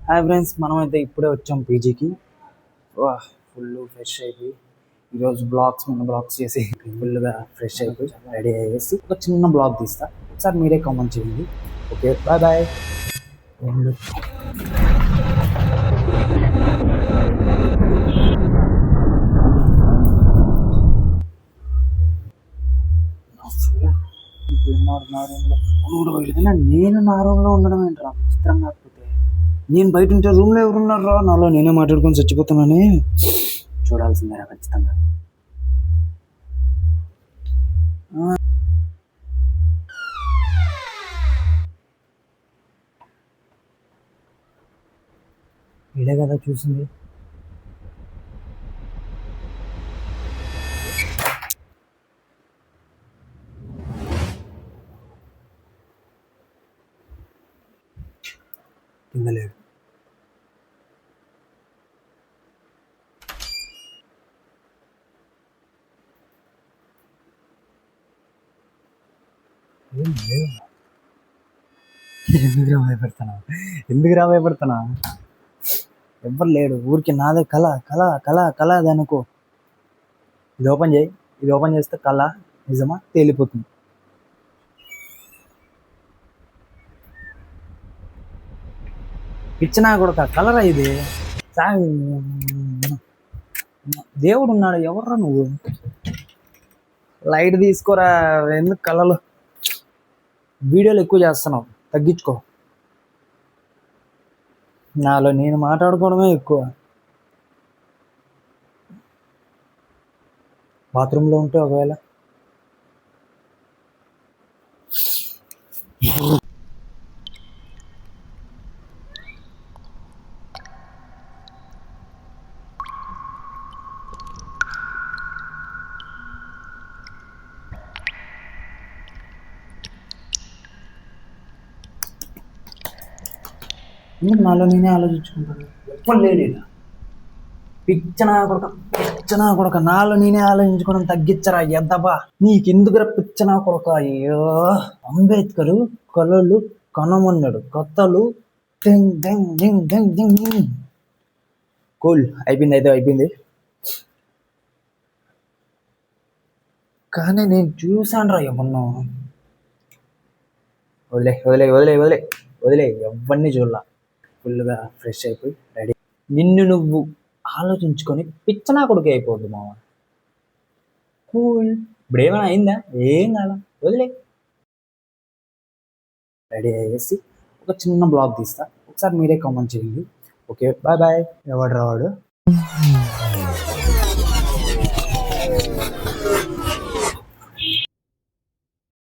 Hi friends, మనమైతే ఇప్పుడే వచ్చాం పీజీకి. ఫుల్ ఫ్రెష్ అయిపోయి ఈరోజు బ్లాగ్స్ చేసి ఫుల్గా ఫ్రెష్ అయిపోయి రెడీ అయ్యేసి ఒక చిన్న బ్లాగ్ తీస్తా. ఒకసారి మీరే కామెంట్ చేయండి. Okay, bye bye. నేను నా రూమ్లో ఉండడం ఏంట్రా చిత్రం. కాకపోతే నేను బయట ఉంటే రూమ్లో ఎవరున్నారా, నాలో నేనే మాట్లాడుకొని చచ్చిపోతున్నానే. చూడాల్సిందేరా ఖచ్చితంగా. ఇదే కదా చూసింది. కింద లేడు. ఎందుకు భయపడతానా? ఎవ్వరు లేడు. ఊరికి నాదే కళ కళ కళ కళ అది అనుకో. ఇది ఓపెన్ చేయి. ఇది ఓపెన్ చేస్తే కళ నిజమా తేలిపోతుంది. పిచ్చినా కూడా కలరా ఇది. దేవుడు ఉన్నాడు, ఎవర్రా నువ్వు? లైట్ తీసుకోరా. ఎందుకు కళలు వీడియోలు ఎక్కువ చేస్తున్నావు? తగ్గించుకో. నాలో నేను మాట్లాడుకోవడమే ఎక్కువ. బాత్రూంలో ఉంటే ఒకవేళ ఎందుకు నాలో నేనే ఆలోచించుకుంటాను. ఎప్పుడు లేడీనా పిచ్చనా కొడక నాలో నేనే ఆలోచించుకోవడం తగ్గించరా ఎద్దబా. నీకెందుకురా పిచ్చనా కొడక? అయ్యో, అంబేద్కర్ కళలు కనుమన్నాడు, కథలు కూల్. అయిపోయింది, అయితే అయిపోయింది. కానీ నేను చూసాను రా ఏమన్నా. వదిలే వదిలే వదిలే వదిలే వదిలే ఎవరిని చూడలా. ఫుల్గా ఫ్రెష్ అయిపోయి రెడీ. నిన్ను నువ్వు ఆలోచించుకొని పిచ్చనా కొడుకు అయిపోద్దు మామ. కూల్. ఇప్పుడు ఏమైనా అయిందా? ఏం కాదా, వదిలే. రెడీ అయ్యేసి ఒక చిన్న బ్లాగ్ తీస్తా. ఒకసారి మీరే కామెంట్ చేయండి. Okay, bye bye. ఎవడు రావాడు?